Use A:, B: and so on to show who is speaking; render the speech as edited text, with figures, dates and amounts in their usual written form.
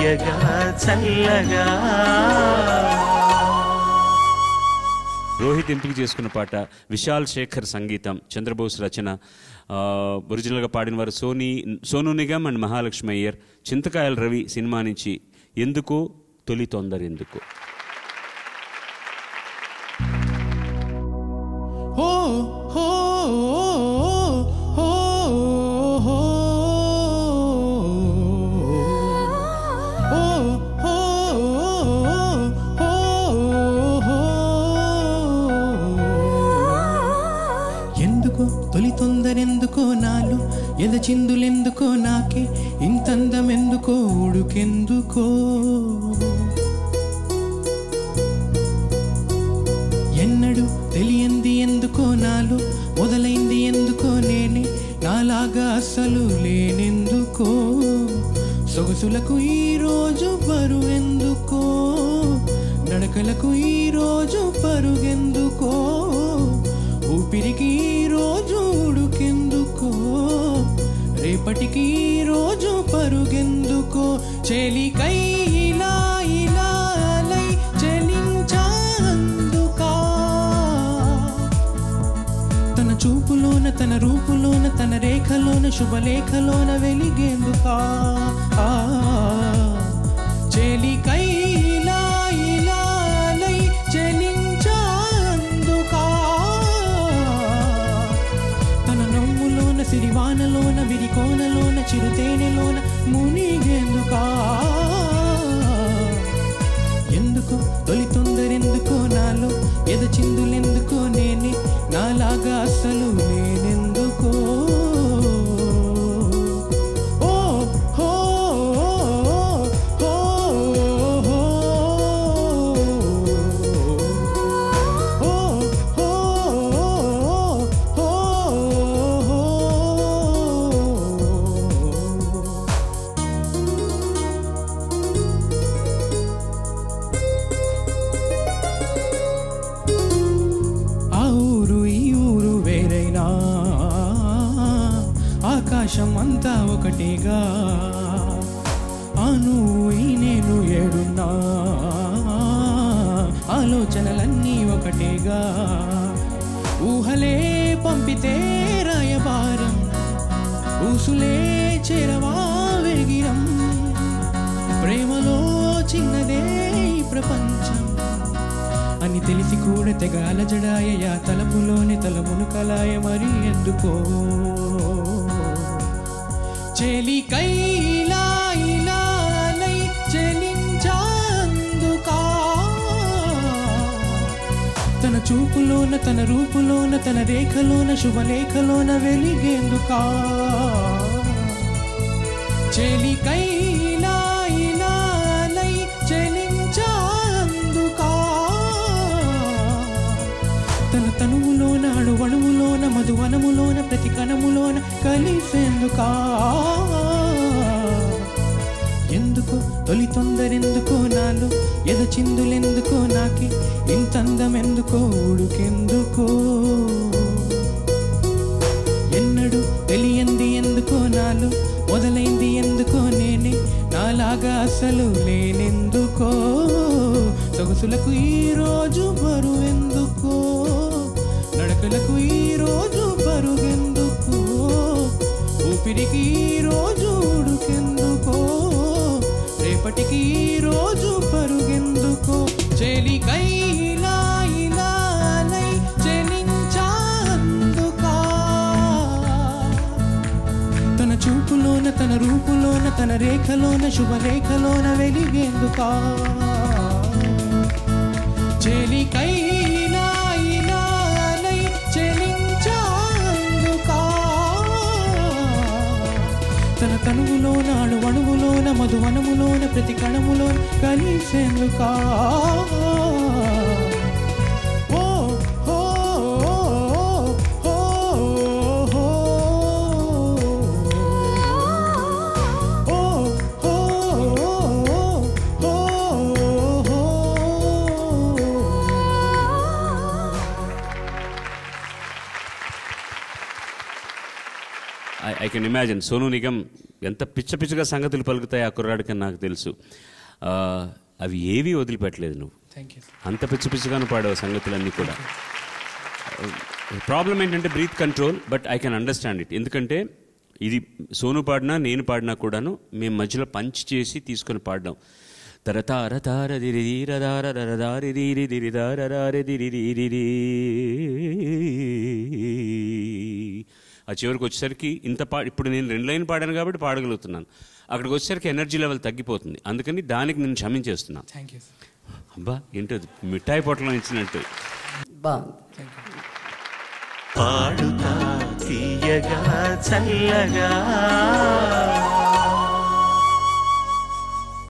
A: తీయగా చల్లగా.
B: రోహిత్ ఎంపిక చేసుకున్న పాట, విశాల్ శేఖర్ సంగీతం, చంద్రబోస్ రచన. ఒరిజినల్గా పాడిన వారు Sonu Nigam and Mahalakshmi Iyer. Chintakayala Ravi cinema నుంచి ఎందుకో తొలి తొందరెందుకు.
C: తొలి తొందరెందుకో నాలు ఎదచిందులెందుకో నాకే ఇంతందమెందుకో ఉడుకెందుకో. ఎన్నడు తెలియంది ఎందుకో నాలు మొదలైంది ఎందుకో నేనే నాలాగా అసలు లేనెందుకో. సొగసులకు ఈరోజు బరువెందుకో, నడకలకు ఈరోజు పరుగెందుకో, ఊపిరికి ఈరోజు ఉడుకెందుకో, రేపటికి ఈరోజు పరుగెందుకో. చెలికై ఇలా ఇలా అలై చెలించాందుకా, తన చూపులోన తన రూపులోన తన రేఖలోన శుభలేఖలోన వెలిగేందుకా. చెలికై ఇలా ఇలా అలై చెలించాందుకా, సిరివానలోన విరికోనలోన చిరుతేనెలోన మునిగేందుకా. ఎందుకో తొలి తొందరెందుకో నాలో ఎదచిందులెందుకో నేనే నాలాగా అసలు లేనెందుకో. ఆకాశం అంతా ఒకటిగా, అను నేను ఏడున్నా, ఆలోచనలన్నీ ఒకటిగా, ఊహలే పంపితే రాయబారం, ఊసులే చేరవా వేగిరం, ప్రేమలో చిన్నదే ప్రపంచం అని తెలిసి కూడా తెగ అలజడాయ, తలపులోని తలమును కలాయ మరి ఎందుకో. చెలికై ఇలా ఇలా అలై చెలించాందుకా, తన చూపులోన తన రూపులోన తన రేఖలోన శుభలేఖలోన వెలిగేందుకా. చెలికై ఇలా ఇలా అలై చెలించాందుకా, తన తనువులోన అణువణువులోన మధువనములోన ప్రతి కణములోన కలిసేందుకా. ఎందుకో తొలి తొందరెందుకో నాలో ఎదచిందులెందుకో నాకే ఇంతందమెందుకో ఉడుకెందుకో. ఎన్నడు తెలియంది ఎందుకో నాలో మొదలైంది ఎందుకో నేనే నాలాగా అసలు లేనెందుకో. సొగసులకు ఈరోజు బరువెందుకో, నడకలకు ఈరోజు పరుగెందుకో, ఊపిరికి ఈరోజు ఉడుకెందుకో, రేపటికి ఈరోజు పరుగెందుకో. చెలికై ఇలా ఇలా అలై చెలించాందుకా, తన చూపులోన తన రూపులోన తన రేఖలోన శుభలేఖలోన వెలిగేందుకా. చెలికై ఇలా ఇలా అలై చెలించాందుకా, తన తనువులోన అణువణువులోన మధువనములోన ప్రతి కణములోన కలిసేందుకా.
B: I can imagine Sonu Nigam ఎంత పిచ్చగా సంగతులు పలుకుతాయి ఆ కుర్రాడికని నాకు తెలుసు. అవి ఏవి వదిలిపెట్టలేదు నువ్వు. అంత పిచ్చగాను పాడావు సంగతులన్నీ కూడా. ప్రాబ్లం ఏంటంటే breath control, but I can understand it. ఎందుకంటే ఇది సోను పాడినా నేను పాడినా కూడాను మేము మధ్యలో పంచ్ చేసి తీసుకొని పాడడం. తరతార తార దిరిదార రదారి దిరి దిరిదారే దిరి. ఆ చివరికి వచ్చేసరికి ఇప్పుడు నేను 2 లైన్లు పాడాను కాబట్టి పాడగలుగుతున్నాను. అక్కడికి వచ్చేసరికి ఎనర్జీ లెవెల్ తగ్గిపోతుంది. అందుకని దానికి నేను క్షమించేస్తున్నాను. అబ్బా ఏంటో మిఠాయి పొట్టలో ఇచ్చినట్టు.
A: పాడుతా తీయగా చల్లగా